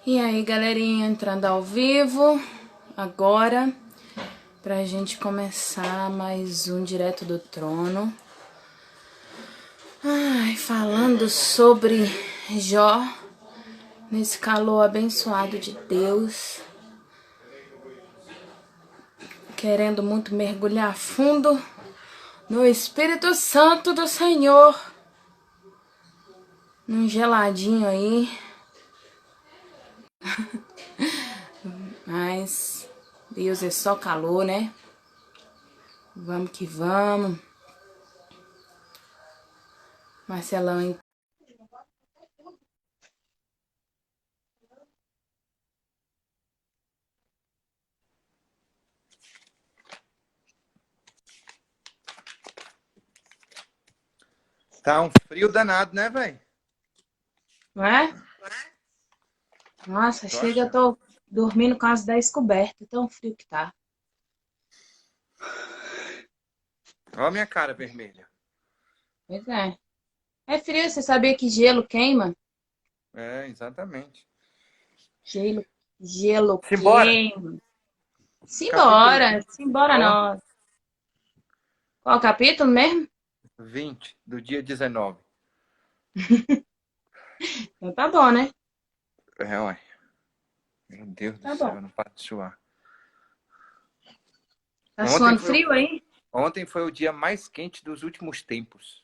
E aí, galerinha, entrando ao vivo agora pra gente começar mais um Direto do Trono. Falando sobre Jó, nesse calor abençoado de Deus, querendo muito mergulhar fundo no Espírito Santo do Senhor, num geladinho aí. Mas Deus é só calor, né? Vamos que vamos. Marcelão, hein? Tá um frio danado, né, velho? Não é? Nossa, Tô chega, eu achando. tô dormindo com as 10 cobertas, tão frio que tá. Ó a minha cara vermelha. Pois é. É frio, você sabia que gelo queima? É, exatamente. Gelo, gelo Simbora! queima. Capítulo Simbora, 20. simbora Ó, nós. Qual capítulo mesmo? 20 do dia 19. Então tá bom, né? É, ué. Meu Deus do Tá bom. céu, não para de suar. Tá Ontem suando foi, frio aí? ontem foi o dia mais quente dos últimos tempos.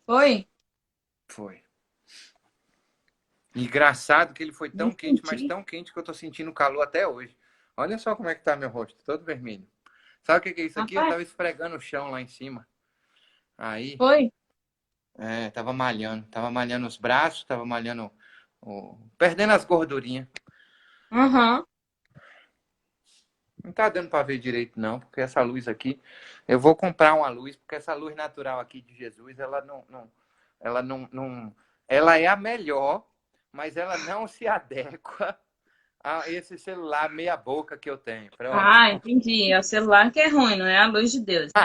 Foi? Foi. Engraçado que ele foi Nem tão quente, mas senti. tão quente que eu tô sentindo calor até hoje. Olha só como é que tá meu rosto, todo vermelho. Sabe o que é isso aqui? Eu Rapaz, tava esfregando o chão lá em cima. Aí, foi? tava malhando os braços, tava malhando, perdendo as gordurinhas. Aham. Não tá dando para ver direito não, porque essa luz aqui, eu vou comprar uma luz, porque essa luz natural aqui de Jesus, ela é a melhor, mas ela não se adequa a esse celular meia boca que eu tenho. Falei, ó, Ah, entendi. É o celular que é ruim, não é a luz de Deus, né?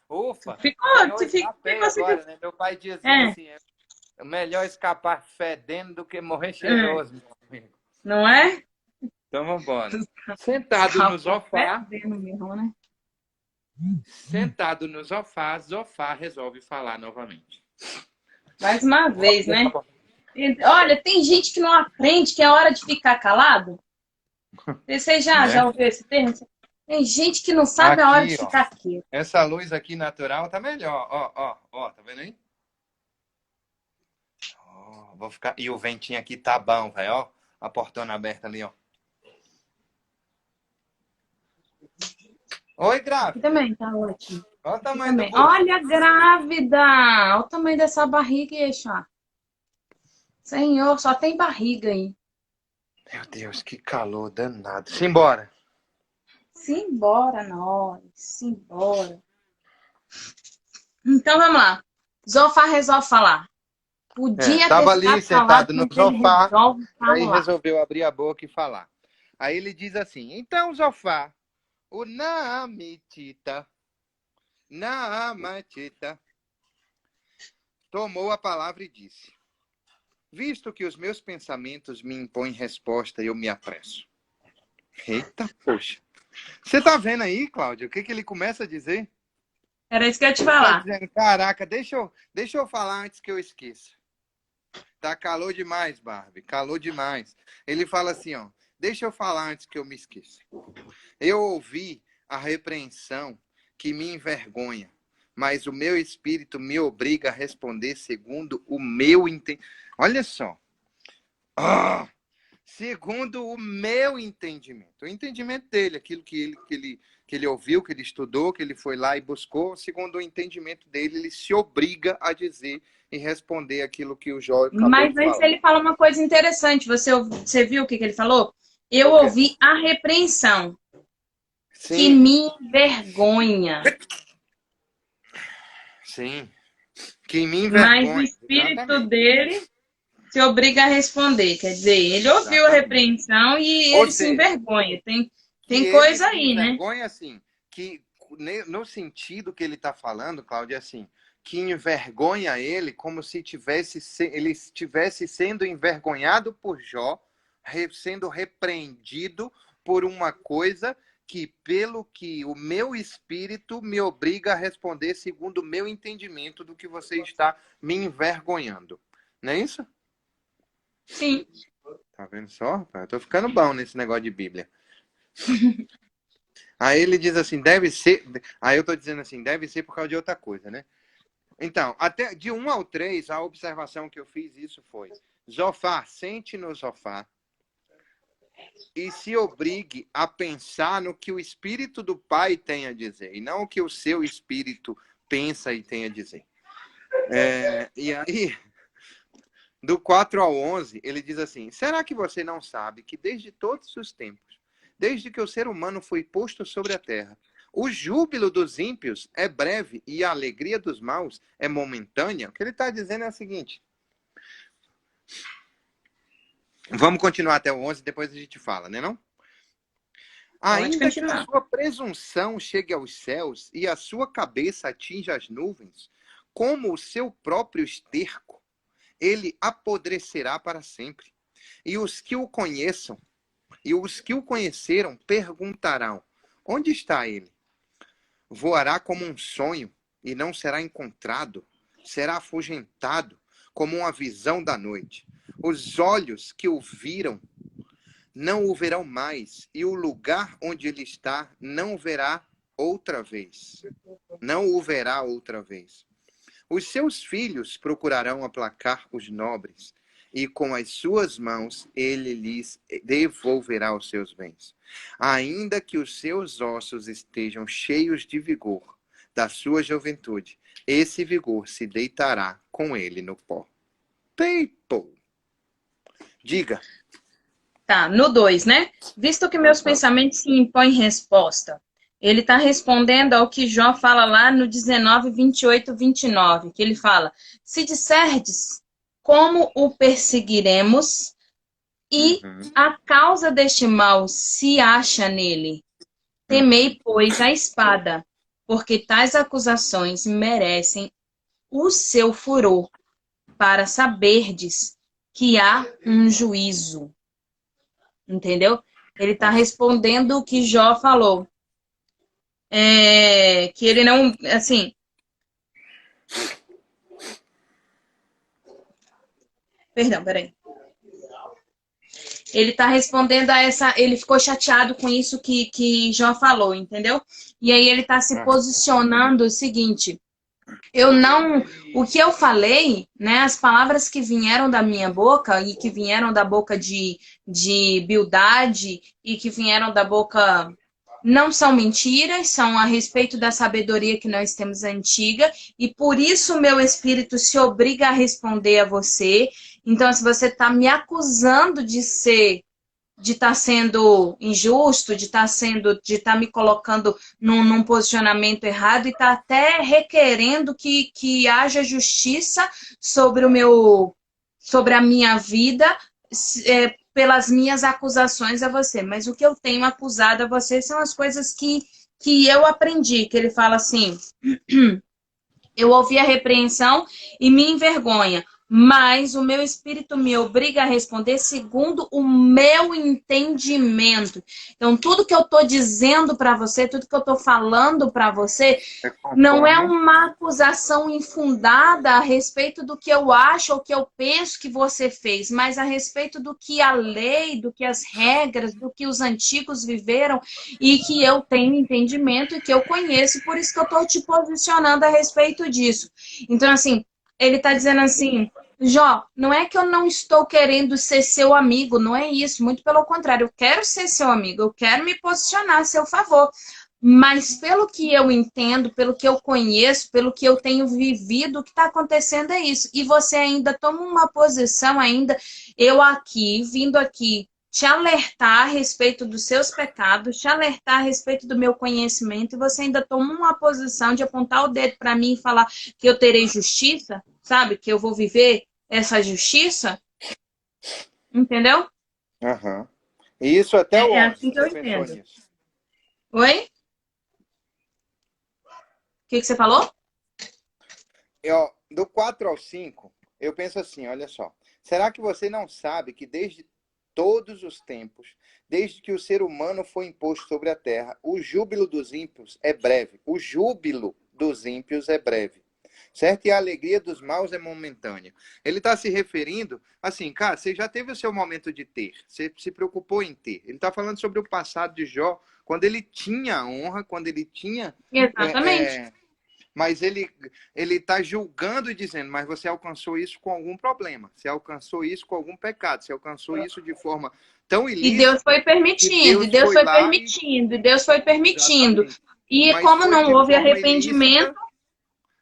ufa, Ficou, eu escapei ficou assim. agora, né? Meu pai dizia É, assim, é melhor escapar fedendo do que morrer é. cheiroso, meu amigo. Não é? Então vamos embora. Sentado no Escapa sofá, fedendo mesmo, né? sentado no sofá, Zofá resolve falar novamente. Mais uma vez, Deixa né? eu- Olha, tem gente que não aprende que é hora de ficar calado. Você já Né? ouviu esse termo? Tem gente que não sabe a hora de Aqui, ó. ficar quieto. Essa luz aqui natural tá melhor. Ó, tá vendo aí? Ó, vou ficar. E o ventinho aqui tá bom, velho, ó. A portona aberta ali, ó. Oi, Aqui grávida. também tá ótimo. Olha o Aqui tamanho do também. bucho. Olha, grávida! Olha o tamanho dessa barriga, Eixá. Senhor, só tem barriga aí. Meu Deus, que calor danado. Simbora. Simbora, nós. Simbora. Então vamos lá. Zofar resolve falar. Podia ter Tava ali ficado calado, sentado no mas ele sofá, resolve aí falar. resolveu abrir a boca e falar. Aí ele diz assim: então, Zofá, o Naamatita, tomou a palavra e disse: visto que os meus pensamentos me impõem resposta, eu me apresso. Eita, poxa. Você tá vendo aí, Cláudio, o que ele começa a dizer? Era isso que eu ia te Ele tá falar. dizendo: caraca, deixa eu falar antes que eu esqueça. Tá calor demais, Barbie, calor demais. Ele fala assim, ó, deixa eu falar antes que eu me esqueça. Eu ouvi a repreensão que me envergonha, mas o meu espírito me obriga a responder segundo o meu entendimento. Olha só. Ah, segundo o meu entendimento. O entendimento dele, aquilo que ele ouviu, que ele estudou, que ele foi lá e buscou, segundo o entendimento dele, ele se obriga a dizer e responder aquilo que o Jó acabou Mas de antes falar. ele fala uma coisa interessante. Você viu o que ele falou? Eu O quê? ouvi a repreensão que Sim, me envergonha, sim. Que me mas o envergonha. espírito Exatamente. dele se obriga a responder. Quer dizer, ele ouviu a Exatamente. repreensão e Ou ele se seja, envergonha. que Tem ele coisa se aí, né? envergonha assim, que no sentido que ele está falando, Cláudio, é assim, que envergonha ele como se ele estivesse sendo envergonhado por Jó, sendo repreendido por uma coisa que, pelo que o meu espírito me obriga a responder segundo o meu entendimento do que você está me envergonhando. Não é isso? Sim. Tá vendo só? Eu tô ficando bom nesse negócio de Bíblia. Aí ele diz assim, deve ser... Aí eu tô dizendo assim, deve ser por causa de outra coisa, né? Então, até de 1 ao 3, a observação que eu fiz isso foi: Zofar, sente no Zofar e se obrigue a pensar no que o Espírito do Pai tem a dizer, e não o que o seu Espírito pensa e tem a dizer. E aí, do 4 ao 11, ele diz assim, será que você não sabe que desde todos os tempos, desde que o ser humano foi posto sobre a terra, o júbilo dos ímpios é breve e a alegria dos maus é momentânea? O que ele está dizendo é o seguinte. Vamos continuar até o 11, depois a gente fala, né não? Ainda que a sua presunção chegue aos céus e a sua cabeça atinja as nuvens, como o seu próprio esterco, ele apodrecerá para sempre. E os que o conheçam, e os que o conheceram perguntarão, onde está ele? Voará como um sonho e não será encontrado, será afugentado como uma visão da noite. Os olhos que o viram não o verão mais, e o lugar onde ele está não verá outra vez. Não o verá outra vez. Os seus filhos procurarão aplacar os nobres, e com as suas mãos ele lhes devolverá os seus bens. Ainda que os seus ossos estejam cheios de vigor da sua juventude, esse vigor se deitará com ele no pó. People. Diga. Tá, no 2, né? Visto que meus pensamentos se impõem resposta. Ele está respondendo ao que Jó fala lá no 19, 28, 29, que ele fala, se disserdes como o perseguiremos e a causa deste mal se acha nele, temei, pois, a espada, porque tais acusações merecem o seu furor, para saberdes que há um juízo. Entendeu? Ele está respondendo o que Jó falou. Que ele não, assim... Perdão, peraí. Ele está respondendo a essa... Ele ficou chateado com isso que Jó falou, entendeu? E aí ele está se posicionando o seguinte... Eu não... O que eu falei, né? As palavras que vieram da minha boca e que vieram da boca de Bildade e que vieram da boca... Não são mentiras, são a respeito da sabedoria que nós temos antiga, e por isso o meu espírito se obriga a responder a você. Então, se você está me acusando de estar sendo injusto, de estar me colocando num posicionamento errado e está até requerendo que haja justiça sobre sobre a minha vida, pelas minhas acusações a você. Mas o que eu tenho acusado a você são as coisas que eu aprendi, que ele fala assim, eu ouvi a repreensão e me envergonha, mas o meu espírito me obriga a responder segundo o meu entendimento. Então, tudo que eu estou dizendo para você, tudo que eu estou falando para você, não é uma acusação infundada a respeito do que eu acho ou que eu penso que você fez, mas a respeito do que a lei, do que as regras, do que os antigos viveram e que eu tenho entendimento e que eu conheço, por isso que eu estou te posicionando a respeito disso. Então, assim, ele está dizendo assim, Jó, não é que eu não estou querendo ser seu amigo, não é isso, muito pelo contrário, eu quero ser seu amigo, eu quero me posicionar a seu favor, mas pelo que eu entendo, pelo que eu conheço, pelo que eu tenho vivido, o que está acontecendo é isso, e você ainda toma uma posição ainda, eu aqui, vindo aqui, te alertar a respeito dos seus pecados, te alertar a respeito do meu conhecimento, e você ainda toma uma posição de apontar o dedo para mim e falar que eu terei justiça, sabe? Que eu vou viver essa justiça, entendeu? E isso até o 11, assim que eu entendo. Oi? O que você falou? Do 4 ao 5, eu penso assim, olha só. Será que você não sabe que desde todos os tempos, desde que o ser humano foi imposto sobre a terra, o júbilo dos ímpios é breve. O júbilo dos ímpios é breve. Certo? E a alegria dos maus é momentânea. Ele está se referindo, assim, cara, você já teve o seu momento de ter, você se preocupou em ter. Ele está falando sobre o passado de Jó, quando ele tinha honra, quando ele tinha... Exatamente. Mas ele está julgando e dizendo, mas você alcançou isso com algum problema, você alcançou isso com algum pecado, você alcançou isso de forma tão E Deus ilícita foi que permitindo, e Deus Deus foi foi lá e... permitindo, e Deus foi permitindo. Exatamente. E Mas como foi não de houve forma arrependimento, ilícita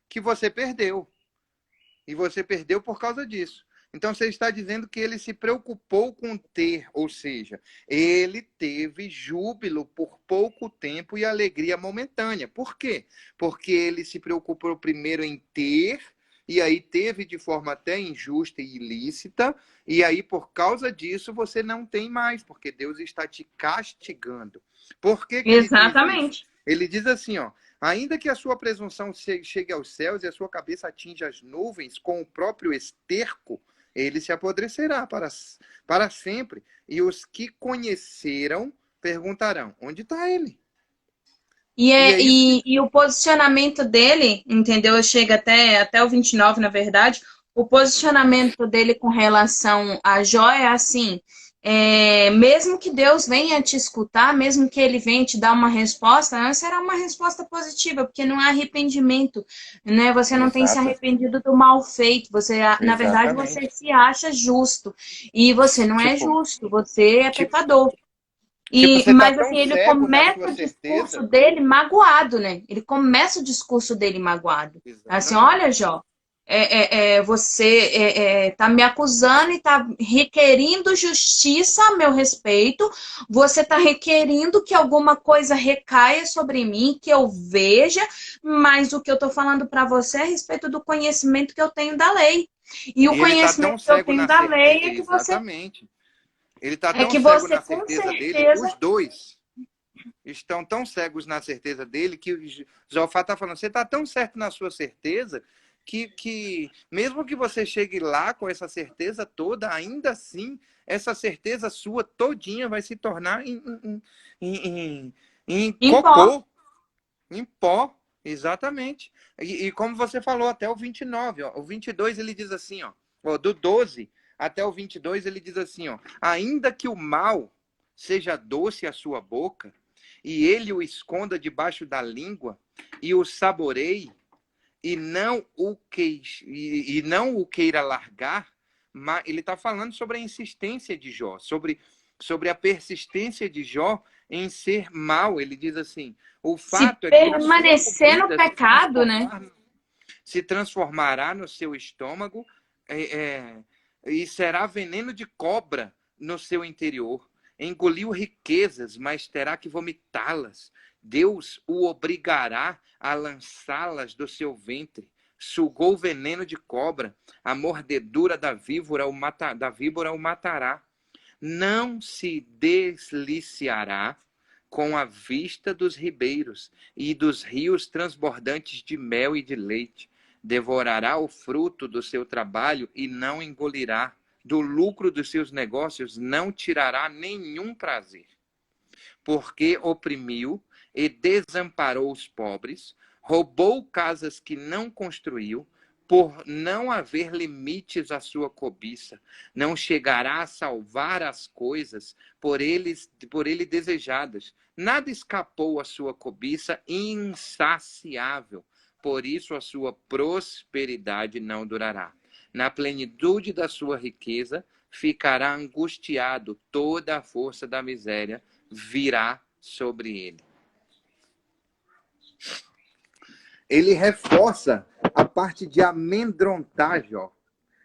que você perdeu. E você perdeu por causa disso. Então você está dizendo que ele se preocupou com ter, ou seja, ele teve júbilo por pouco tempo e alegria momentânea. Por quê? Porque ele se preocupou primeiro em ter, e aí teve de forma até injusta e ilícita, e aí por causa disso você não tem mais, porque Deus está te castigando. Por que que ele diz isso? exatamente. Ele diz assim, ó, ainda que a sua presunção chegue aos céus e a sua cabeça atinja as nuvens com o próprio esterco, ele se apodrecerá para sempre. E os que conheceram perguntarão, onde está ele? E, E é isso que... e o posicionamento dele, entendeu? Chega até o 29, na verdade. O posicionamento dele com relação a Jó é assim: mesmo que Deus venha te escutar, mesmo que ele venha te dar uma resposta, não será uma resposta positiva, porque não há arrependimento, né? Você não tem se Exato. arrependido do mal feito, você, na verdade, você Exatamente. se acha justo. E você não é Tipo, justo, você é tipo, pecador. você tá Mas tão assim, ele cego na começa sua o discurso certeza. dele magoado, né? Ele começa o discurso dele magoado. Assim, olha, Exatamente. Jó, você tá me acusando e tá requerindo justiça a meu respeito. Você tá requerendo que alguma coisa recaia sobre mim, que eu veja, mas o que eu tô falando para você é a respeito do conhecimento que eu tenho da lei. E o E ele tá tão conhecimento que eu cego tenho na da lei certeza, exatamente. Ele tá é tão que cego você na com certeza dele, os certeza dois estão tão cegos na certeza dele que o Zofá está falando, você está tão certo na sua certeza que mesmo que você chegue lá com essa certeza toda, ainda assim, essa certeza sua todinha vai se tornar em em pó. cocô, em pó, exatamente. E como você falou, até o 29, ó, o 22 ele diz assim, ó, do 12 até o 22 ele diz assim, ó, ainda que o mal seja doce à sua boca, e ele o esconda debaixo da língua, e o saboreie, e não o queira largar, mas ele está falando sobre a insistência de Jó, sobre a persistência de Jó em ser mal. Ele diz assim, o Se fato é que a sua permanecer no comida pecado, né? se transformará no seu estômago é, é, e será veneno de cobra no seu interior. Engoliu riquezas, mas terá que vomitá-las. Deus o obrigará a lançá-las do seu ventre. Sugou veneno de cobra, a mordedura da víbora o matará. Não se desliciará com a vista dos ribeiros e dos rios transbordantes de mel e de leite. Devorará o fruto do seu trabalho e não engolirá. Do lucro dos seus negócios não tirará nenhum prazer. Porque oprimiu e desamparou os pobres, roubou casas que não construiu, por não haver limites à sua cobiça, não chegará a salvar as coisas por ele desejadas. Nada escapou à sua cobiça insaciável, por isso a sua prosperidade não durará. Na plenitude da sua riqueza, ficará angustiado, toda a força da miséria virá sobre ele. Ele reforça a parte de amedrontar Jó.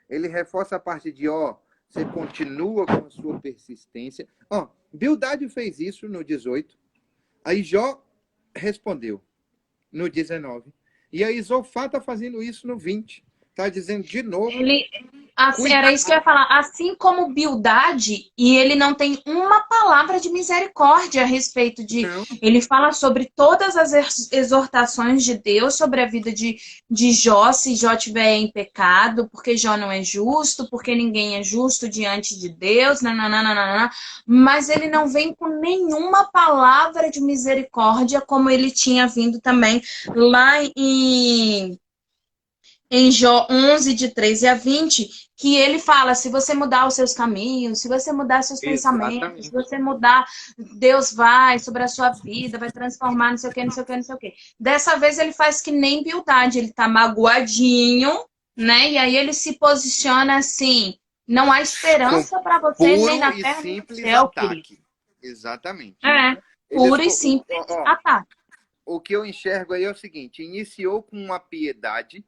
Ele reforça a parte de, você continua com a sua persistência. Bildade fez isso no 18. Aí Jó respondeu no 19. E aí Zofá está fazendo isso no 20. Está dizendo de novo. Ele, assim, era isso que eu ia falar. Assim como Bildade, e ele não tem uma palavra de misericórdia a respeito de. Não. Ele fala sobre todas as exortações de Deus sobre a vida de Jó, se Jó tiver em pecado, porque Jó não é justo, porque ninguém é justo diante de Deus, nananana, mas ele não vem com nenhuma palavra de misericórdia, como ele tinha vindo também lá em Jó 11, de 13 a 20, que ele fala, se você mudar os seus caminhos, se você mudar seus pensamentos, se Exatamente. você mudar, Deus vai sobre a sua vida, vai transformar não sei o que, não sei o que, não sei o que. Dessa vez ele faz que nem Bildade, ele tá magoadinho, né? E aí ele se posiciona assim, não há Com esperança para você nem puro na e terra nem no simples céu, querido. ataque. Exatamente. É, Eles, puro e simples ó, ataque. o que eu enxergo aí é o seguinte: iniciou com uma piedade,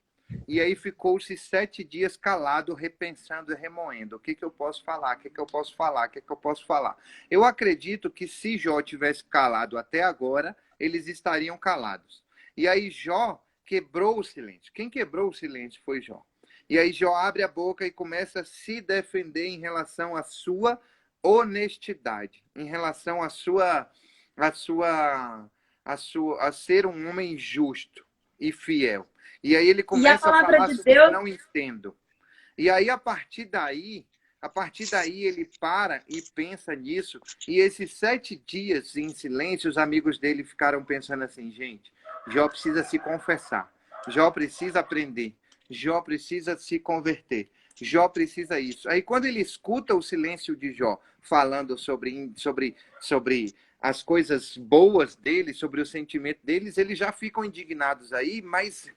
e aí ficou-se 7 dias calado, repensando e remoendo. O que, que eu posso falar? O que, que eu posso falar? O que, que eu posso falar? Eu acredito que se Jó tivesse calado até agora, eles estariam calados. E aí Jó quebrou o silêncio. Quem quebrou o silêncio foi Jó. E aí Jó abre a boca e começa a se defender em relação à sua honestidade, em relação à sua a ser um homem justo e fiel. E aí ele E a começa a palavra falar de sobre Deus. não entendo. E aí, a partir daí ele para e pensa nisso. E esses 7 dias em silêncio, os amigos dele ficaram pensando assim, gente, Jó precisa se confessar. Jó precisa aprender. Jó precisa se converter. Jó precisa isso. Aí quando ele escuta o silêncio de Jó falando sobre as coisas boas dele, sobre o sentimento deles, eles já ficam indignados aí, mas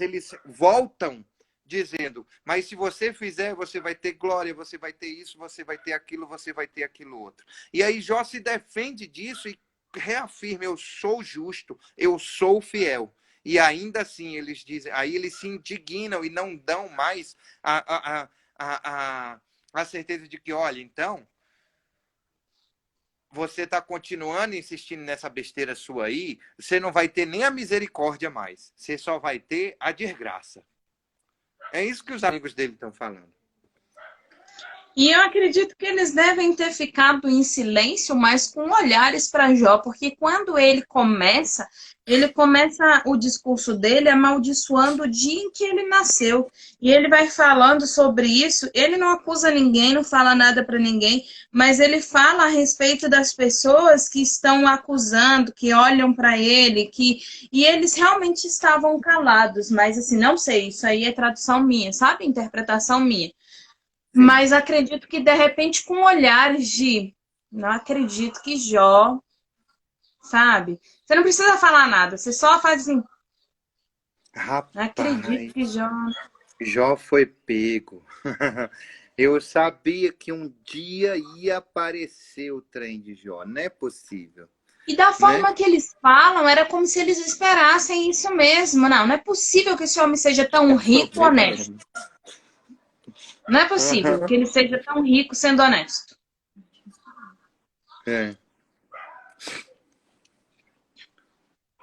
eles voltam dizendo, mas se você fizer, você vai ter glória, você vai ter isso, você vai ter aquilo, você vai ter aquilo outro. E aí Jó se defende disso e reafirma, eu sou justo, eu sou fiel. E ainda assim eles dizem, aí eles se indignam e não dão mais a certeza de que, olha, então, você está continuando insistindo nessa besteira sua aí, você não vai ter nem a misericórdia mais. Você só vai ter a desgraça. É isso que os amigos dele estão falando. E eu acredito que eles devem ter ficado em silêncio, mas com olhares para Jó, porque quando ele começa o discurso dele amaldiçoando o dia em que ele nasceu. E ele vai falando sobre isso. Ele não acusa ninguém, não fala nada para ninguém, mas ele fala a respeito das pessoas que estão acusando, que olham para ele, e eles realmente estavam calados. Mas assim, não sei, isso aí é tradução minha, sabe? Interpretação minha. Sim. Mas acredito que, de repente, com olhares de não acredito que Jó, sabe? Você não precisa falar nada, você só faz assim, não acredito Rapaz, que Jó. Jó foi pego. Eu sabia que um dia ia aparecer o trem de Jó. Não é possível, E da né? forma que eles falam, era como se eles esperassem isso mesmo. Não, não é possível que esse homem seja tão Eu tô rico, vendo honesto. mesmo. Não é possível que ele seja tão rico sendo honesto. É.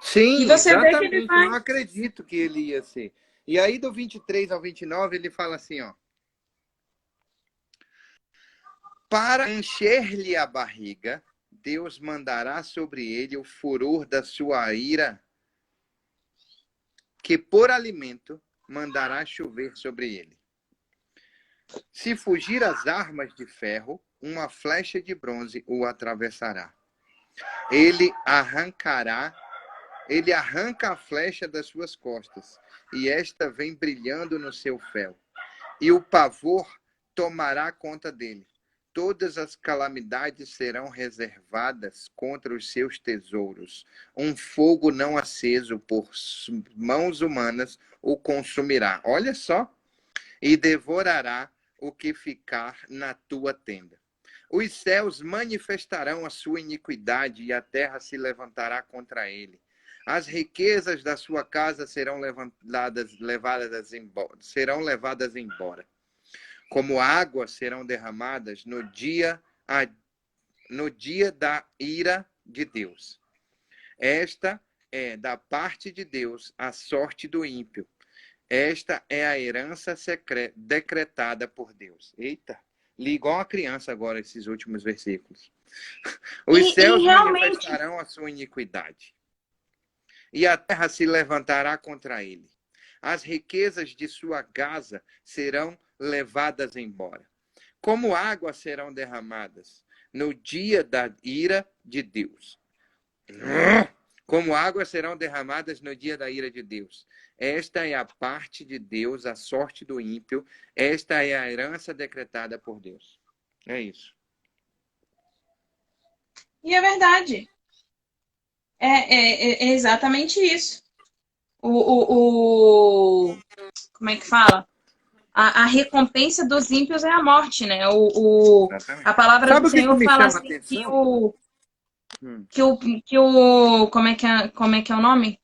E Sim, você vê que ele exatamente. Eu vai. não acredito que ele ia ser. E aí, do 23 ao 29, ele fala assim, ó. Para encher-lhe a barriga, Deus mandará sobre ele o furor da sua ira, que por alimento mandará chover sobre ele. Se fugir às armas de ferro, uma flecha de bronze o atravessará. Ele arrancará, ele arranca a flecha das suas costas, e esta vem brilhando no seu fel. E o pavor tomará conta dele. Todas as calamidades serão reservadas contra os seus tesouros. Um fogo não aceso por mãos humanas o consumirá. Olha só. E devorará o que ficar na tua tenda. Os céus manifestarão a sua iniquidade e a terra se levantará contra ele. As riquezas da sua casa serão levadas embora. Como águas serão derramadas no dia da ira de Deus. Esta é da parte de Deus a sorte do ímpio. Esta é a herança decretada por Deus. Eita, li igual uma criança agora esses últimos versículos. Os E céus realmente, manifestarão a sua iniquidade, e a terra se levantará contra ele. As riquezas de sua casa serão levadas embora. Como águas serão derramadas no dia da ira de Deus. Como águas serão derramadas no dia da ira de Deus. Esta é a parte de Deus, a sorte do ímpio. Esta é a herança decretada por Deus. É isso. e é verdade. É exatamente isso. Como é que fala? A recompensa dos ímpios é a morte, né? Exatamente. A palavra do Sabe o que Senhor me fala chama a assim atenção? como é que é o nome?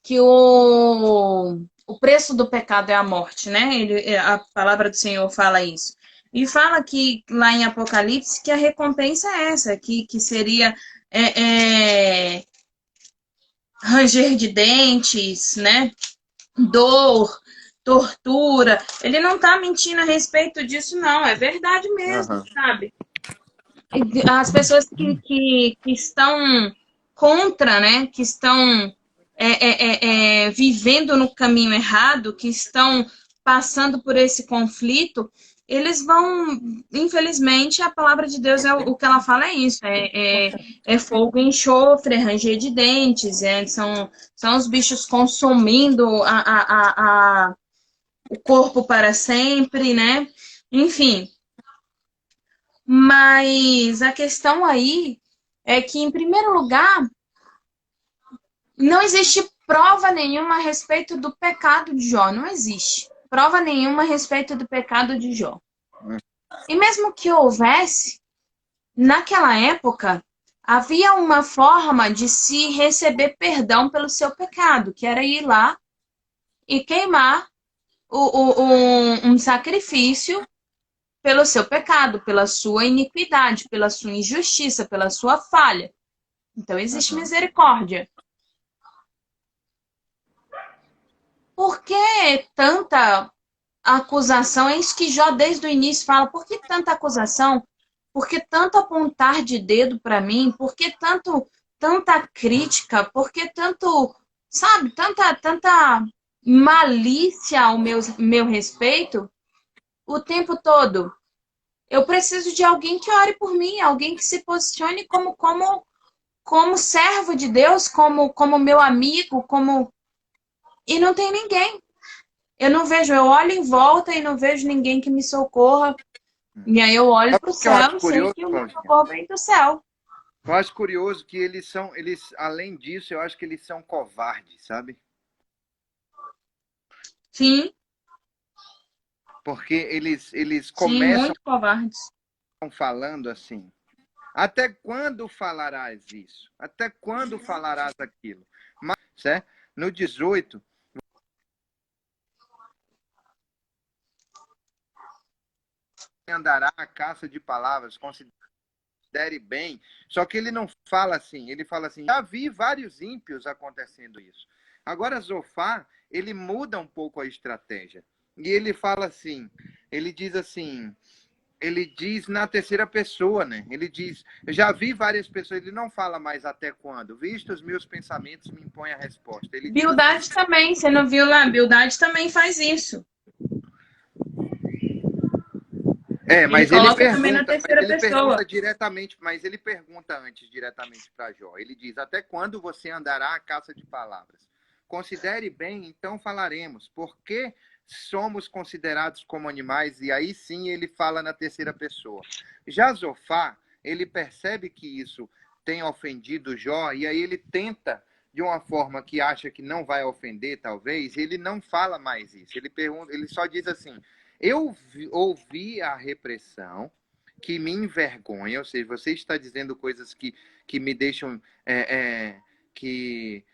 Que o preço do pecado é a morte, né? A palavra do Senhor fala isso. E fala que lá em Apocalipse que a recompensa é essa, que seria é, ranger de dentes, né? Dor, tortura. Ele não está mentindo a respeito disso, não. É verdade mesmo, Uhum. sabe? As pessoas que estão contra, né? Que estão vivendo no caminho errado, que estão passando por esse conflito, eles vão, infelizmente, a palavra de Deus o que ela fala é isso, é fogo e enxofre, é ranger de dentes, são os bichos consumindo o corpo para sempre, né? Enfim, mas a questão aí é que, em primeiro lugar, não existe prova nenhuma a respeito do pecado de Jó. Não existe prova nenhuma a respeito do pecado de Jó. E mesmo que houvesse, naquela época, havia uma forma de se receber perdão pelo seu pecado, que era ir lá e queimar um sacrifício pelo seu pecado, pela sua iniquidade, pela sua injustiça, pela sua falha. Então existe Uhum. misericórdia. Por que tanta acusação? É isso que Jó desde o início fala. Por que tanta acusação? Por que tanto apontar de dedo para mim? Por que tanta crítica? Por que tanto, sabe, tanta malícia ao meu respeito o tempo todo? Eu preciso de alguém que ore por mim, alguém que se posicione como servo de Deus, como meu amigo, como. E não tem ninguém. Eu não vejo, eu olho em volta e não vejo ninguém que me socorra. E aí eu olho Sabe para o o que eu céu acho e sei curioso, que o meu Claudinha? socorro vem do céu. Eu acho curioso que além disso, eu acho que eles são covardes, sabe? Sim, Porque eles sim, começam muito covardes. falando assim: até quando falarás isso? Até quando falarás aquilo? Mas, certo? No 18, andará a caça de palavras, considere bem. Só que ele não fala assim, ele fala assim: já vi vários ímpios acontecendo isso. Agora, Zofar, ele muda um pouco a estratégia. E ele fala assim: ele diz assim. Ele diz na terceira pessoa, né? Ele diz, eu já vi várias pessoas, ele não fala mais até quando. Visto os meus pensamentos, me impõe a resposta. Ele diz assim, Bildade também, você não viu lá? Bildade também faz isso. Ele mas coloca também na terceira ele pergunta pessoa. diretamente, mas ele pergunta antes diretamente para Jó. Ele diz, até quando você andará à caça de palavras? Considere bem, então falaremos. Por que somos considerados como animais? E aí sim ele fala na terceira pessoa. Já Zofá, ele percebe que isso tem ofendido Jó, e aí ele tenta, de uma forma que acha que não vai ofender, talvez, ele não fala mais isso. Ele pergunta, ele só diz assim, eu ouvi a repressão que me envergonha, ou seja, você está dizendo coisas que me deixam, que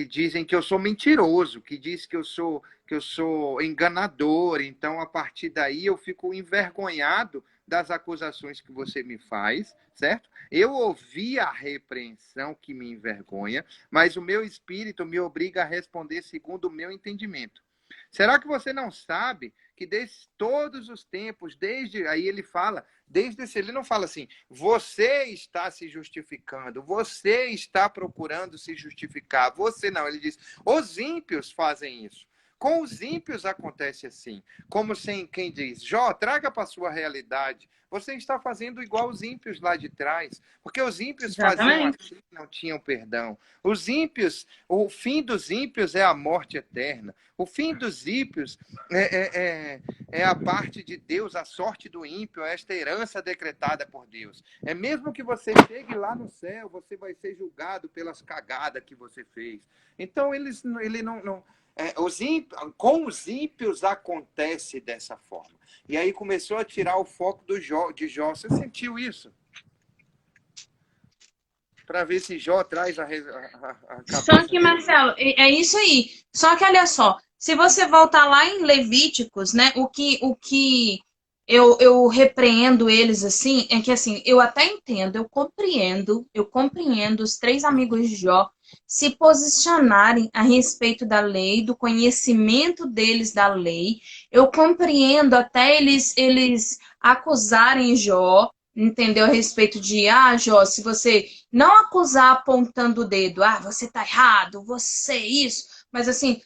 dizem que eu sou mentiroso, que diz que eu sou enganador. Então, a partir daí, eu fico envergonhado das acusações que você me faz, certo? Eu ouvi a repreensão que me envergonha, mas o meu espírito me obriga a responder segundo o meu entendimento. Será que você não sabe que desde todos os tempos, desde aí ele fala, desde esse, ele não fala assim, você está se justificando, você está procurando se justificar, você não, ele diz, os ímpios fazem isso. Com os ímpios acontece assim, como sem quem diz, Jó, traga para a sua realidade. Você está fazendo igual os ímpios lá de trás, porque os ímpios faziam Exatamente. assim, não tinham perdão. Os ímpios, o fim dos ímpios é a morte eterna. O fim dos ímpios é a parte de Deus, a sorte do ímpio, esta herança decretada por Deus. É mesmo que você chegue lá no céu, você vai ser julgado pelas cagadas que você fez. Então, ele não com os ímpios acontece dessa forma. E aí começou a tirar o foco de Jó. Você sentiu isso? Para ver se Jó traz a Só que, Marcelo, é isso aí. Só que olha só, se você voltar lá em Levíticos, né, o que eu repreendo eles assim, é que assim, eu até entendo, eu compreendo os três amigos de Jó se posicionarem a respeito da lei, do conhecimento deles da lei. Eu compreendo até eles acusarem Jó, entendeu? A respeito de, Jó, se você não acusar apontando o dedo, você tá errado, você isso, mas assim,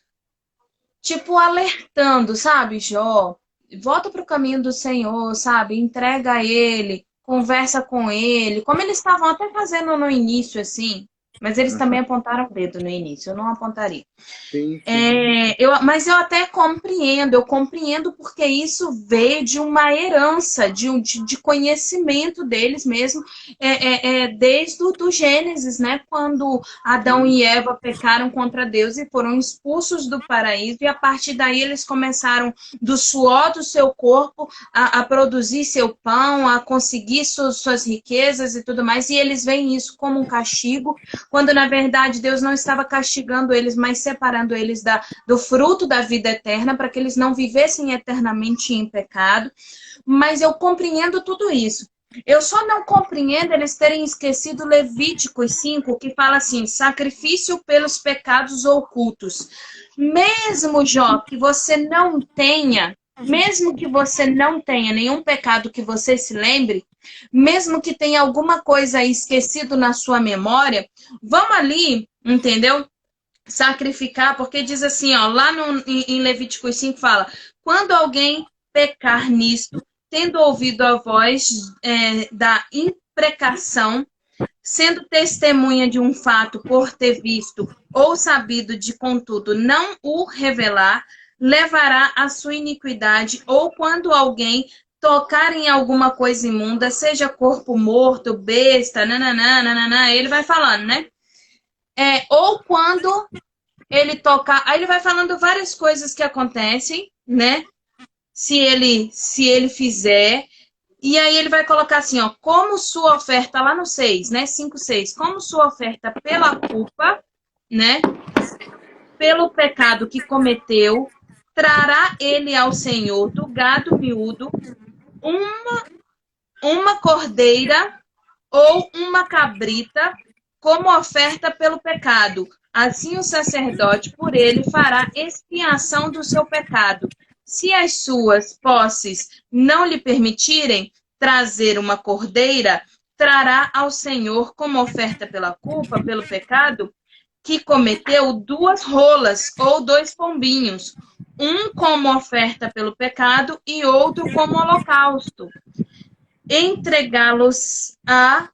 tipo, alertando, sabe, Jó? Volta pro caminho do Senhor, sabe? Entrega a ele, conversa com ele, como eles estavam até fazendo no início, assim, mas eles também apontaram o dedo no início, eu não apontaria. Sim, sim. Mas eu até eu compreendo porque isso veio de uma herança, de conhecimento deles mesmo, desde o do Gênesis, né? Quando Adão e Eva pecaram contra Deus e foram expulsos do paraíso, e a partir daí eles começaram, do suor do seu corpo, a produzir seu pão, a conseguir suas riquezas e tudo mais, e eles veem isso como um castigo, quando na verdade Deus não estava castigando eles, mas separando eles do fruto da vida eterna, para que eles não vivessem eternamente em pecado. Mas eu compreendo tudo isso. Eu só não compreendo eles terem esquecido Levíticos 5, que fala assim, sacrifício pelos pecados ocultos. Mesmo, Jó, que você não tenha, mesmo que você não tenha nenhum pecado que você se lembre, mesmo que tenha alguma coisa esquecido na sua memória, vamos ali, entendeu? Sacrificar, porque diz assim, ó, lá em Levítico 5 fala, quando alguém pecar nisto, tendo ouvido a voz da imprecação, sendo testemunha de um fato por ter visto ou sabido de contudo não o revelar, levará a sua iniquidade, ou quando alguém tocar em alguma coisa imunda, seja corpo morto, besta, nananã, nananã, ele vai falando, né? Ou quando ele tocar, aí ele vai falando várias coisas que acontecem, né? Se ele fizer, e aí ele vai colocar assim, ó, como sua oferta lá no 6, né? 5, 6, como sua oferta pela culpa, né? Pelo pecado que cometeu, trará ele ao Senhor do gado miúdo uma cordeira ou uma cabrita como oferta pelo pecado. Assim o sacerdote por ele fará expiação do seu pecado. Se as suas posses não lhe permitirem trazer uma cordeira, trará ao Senhor como oferta pela culpa, pelo pecado, que cometeu 2 rolas ou 2 pombinhos, um como oferta pelo pecado e outro como holocausto. Entregá-los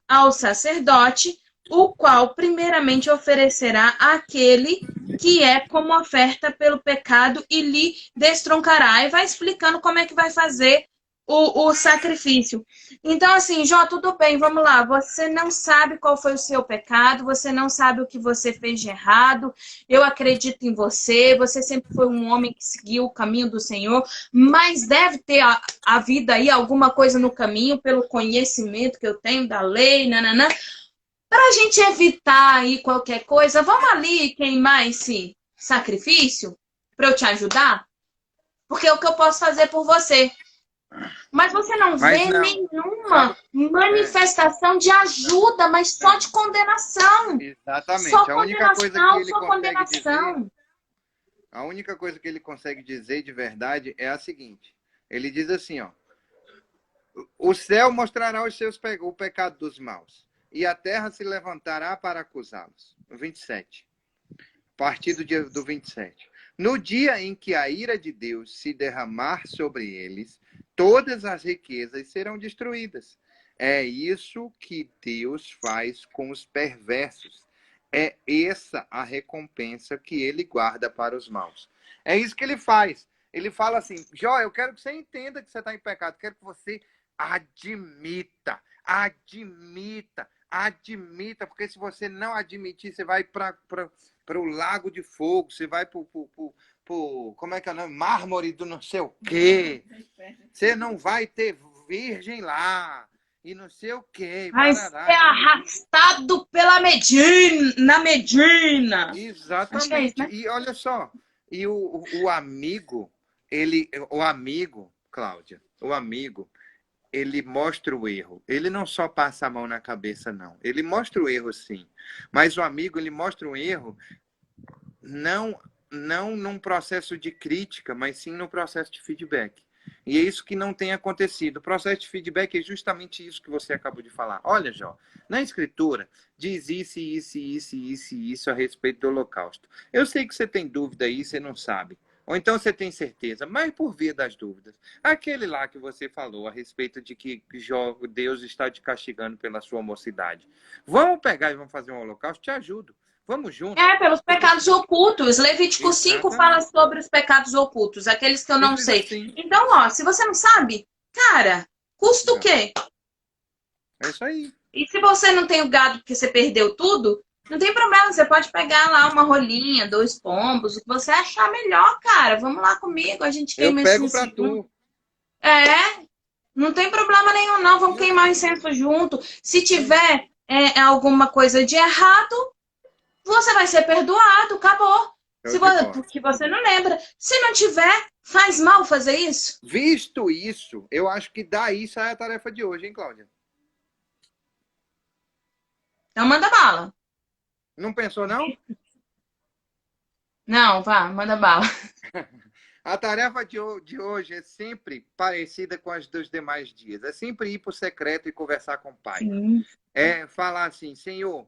ao sacerdote, o qual primeiramente oferecerá àquele que é como oferta pelo pecado e lhe destroncará. E vai explicando como é que vai fazer o sacrifício. Então, assim, Jó, tudo bem, vamos lá. Você não sabe qual foi o seu pecado, você não sabe o que você fez de errado. Eu acredito em você, você sempre foi um homem que seguiu o caminho do Senhor, mas deve ter havido aí alguma coisa no caminho, pelo conhecimento que eu tenho da lei, nananã. Para a gente evitar aí qualquer coisa, vamos ali queimar esse sacrifício para eu te ajudar? Porque é o que eu posso fazer por você. Mas você não vê nenhuma manifestação de ajuda, mas só de condenação. Exatamente. Só a única coisa que ele só consegue dizer, A única coisa que ele consegue dizer de verdade é a seguinte. Ele diz assim, ó. O céu mostrará o pecado dos maus, e a terra se levantará para acusá-los. 27. A partir do 27. No dia em que a ira de Deus se derramar sobre eles, todas as riquezas serão destruídas. É isso que Deus faz com os perversos. É essa a recompensa que ele guarda para os maus. É isso que ele faz. Ele fala assim, Jó, eu quero que você entenda que você está em pecado. Quero que você admita, porque se você não admitir, você vai para o lago de fogo, você vai para como é que é o nome? Mármore do não sei o quê. Você não vai ter virgem lá. E não sei o quê. Vai ser arrastado pela Medina, na Medina. Exatamente. Acho que é isso, né? E olha só, e o amigo, Cláudia, o amigo, ele mostra o erro. Ele não só passa a mão na cabeça, não. Ele mostra o erro, sim. Mas o amigo, ele mostra o erro não num processo de crítica, mas sim no processo de feedback. E é isso que não tem acontecido. O processo de feedback é justamente isso que você acabou de falar. Olha, Jó, na escritura diz isso a respeito do holocausto. Eu sei que você tem dúvida aí, você não sabe. Ou então você tem certeza, mas por via das dúvidas. Aquele lá que você falou a respeito de que Deus está te castigando pela sua mocidade. Vamos pegar e vamos fazer um holocausto? Te ajudo. Vamos juntos. Pelos pecados ocultos. Levítico 5 fala sobre os pecados ocultos, aqueles que eu não sei. Assim. Então, ó, se você não sabe, cara, custa o quê? É isso aí. E se você não tem o gado porque você perdeu tudo, não tem problema, você pode pegar lá uma rolinha, 2 pombos, o que você achar melhor, cara. Vamos lá comigo, a gente queima esse incenso. Eu pego pra tu. Não tem problema nenhum, não. Vamos queimar o incenso junto. Se tiver alguma coisa de errado, você vai ser perdoado, acabou. Porque você não lembra. Se não tiver, faz mal fazer isso? Visto isso, eu acho que daí sai a tarefa de hoje, hein, Cláudia? Então manda bala. Não pensou, não? Não, vá, manda bala. A tarefa de hoje é sempre parecida com as dos demais dias. É sempre ir para o secreto e conversar com o Pai. Sim. É falar assim, Senhor,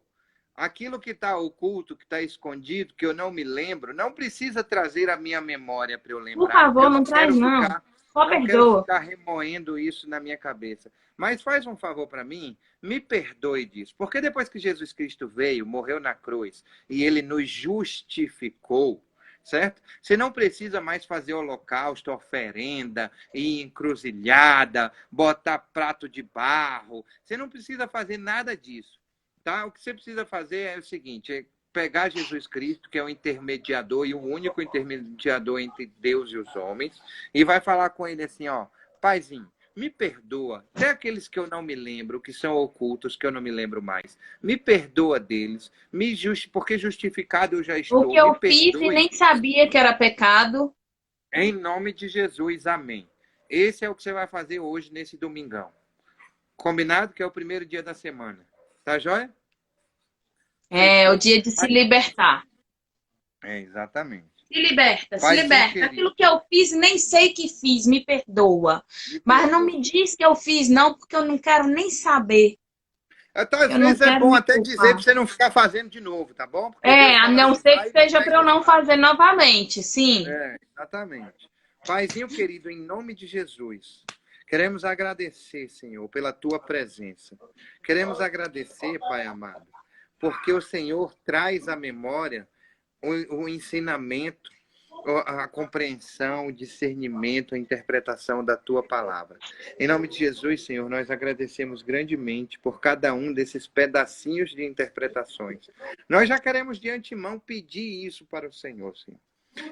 aquilo que está oculto, que está escondido, que eu não me lembro, não precisa trazer a minha memória para eu lembrar. Por favor, não traz não. Só perdoa. Quero ficar remoendo isso na minha cabeça. Mas faz um favor para mim, me perdoe disso. Porque depois que Jesus Cristo veio, morreu na cruz, e ele nos justificou, certo? Você não precisa mais fazer holocausto, oferenda, ir encruzilhada, botar prato de barro. Você não precisa fazer nada disso. Tá? O que você precisa fazer é o seguinte, é pegar Jesus Cristo, que é o intermediador e o único intermediador entre Deus e os homens, e vai falar com ele assim, ó, Paizinho, me perdoa, até aqueles que eu não me lembro, que são ocultos, que eu não me lembro mais, me perdoa deles, porque justificado eu já estou. O que eu fiz e nem sabia que era pecado. Em nome de Jesus, amém. Esse é o que você vai fazer hoje, nesse domingão. Combinado? Que é o primeiro dia da semana. Tá joia? É o dia de se libertar. Exatamente. Se liberta, se liberta. Aquilo que eu fiz, nem sei que fiz, me perdoa. Mas não me diz que eu fiz, não, porque eu não quero nem saber. Então, às vezes é bom até dizer para você não ficar fazendo de novo, tá bom? Porque a não ser que seja para eu não fazer novamente, sim. Exatamente. Paizinho querido, em nome de Jesus, queremos agradecer, Senhor, pela tua presença. Queremos agradecer, Pai amado, porque o Senhor traz à memória o ensinamento, a compreensão, o discernimento, a interpretação da tua palavra. Em nome de Jesus, Senhor, nós agradecemos grandemente por cada um desses pedacinhos de interpretações. Nós já queremos de antemão pedir isso para o Senhor, Senhor.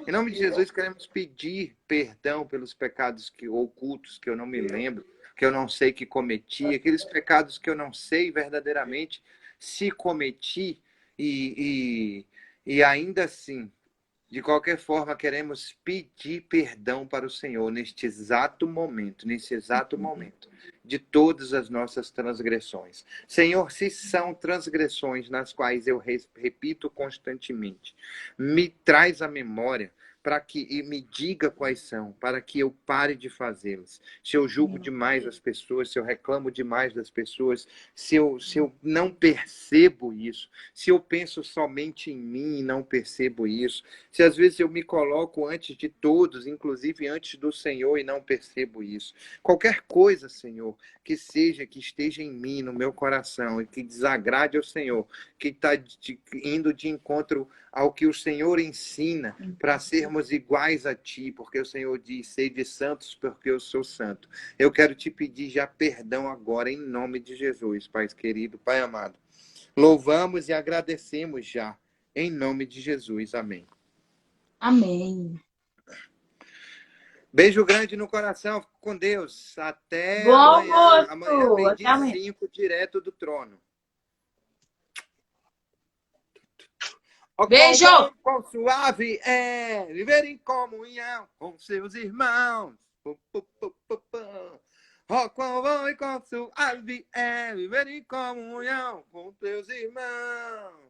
Em nome de Jesus, queremos pedir perdão pelos pecados ocultos que eu não me lembro, que eu não sei que cometi, aqueles pecados que eu não sei verdadeiramente se cometi e ainda assim, de qualquer forma, queremos pedir perdão para o Senhor neste exato momento, de todas as nossas transgressões. Senhor, se são transgressões nas quais eu repito constantemente, me traz à memória para que e me diga quais são, para que eu pare de fazê-las. Se eu julgo demais as pessoas, se eu reclamo demais das pessoas, se eu não percebo isso, se eu penso somente em mim e não percebo isso, se às vezes eu me coloco antes de todos, inclusive antes do Senhor, e não percebo isso. Qualquer coisa, Senhor, que esteja em mim, no meu coração, e que desagrade ao Senhor, que está indo de encontro ao que o Senhor ensina, para sermos iguais a Ti, porque o Senhor diz, sede santos, porque eu sou santo. Eu quero te pedir já perdão agora, em nome de Jesus, Pai querido, Pai amado. Louvamos e agradecemos já, em nome de Jesus. Amém. Amém. Beijo grande no coração, fico com Deus. Até Bom amanhã. Amanhã almoço. tem Até dia amanhã. 5, direto do trono. Ó, Beijo! quão suave é viver em comunhão com seus irmãos. Ó, quão bom e quão suave é viver em comunhão com teus irmãos.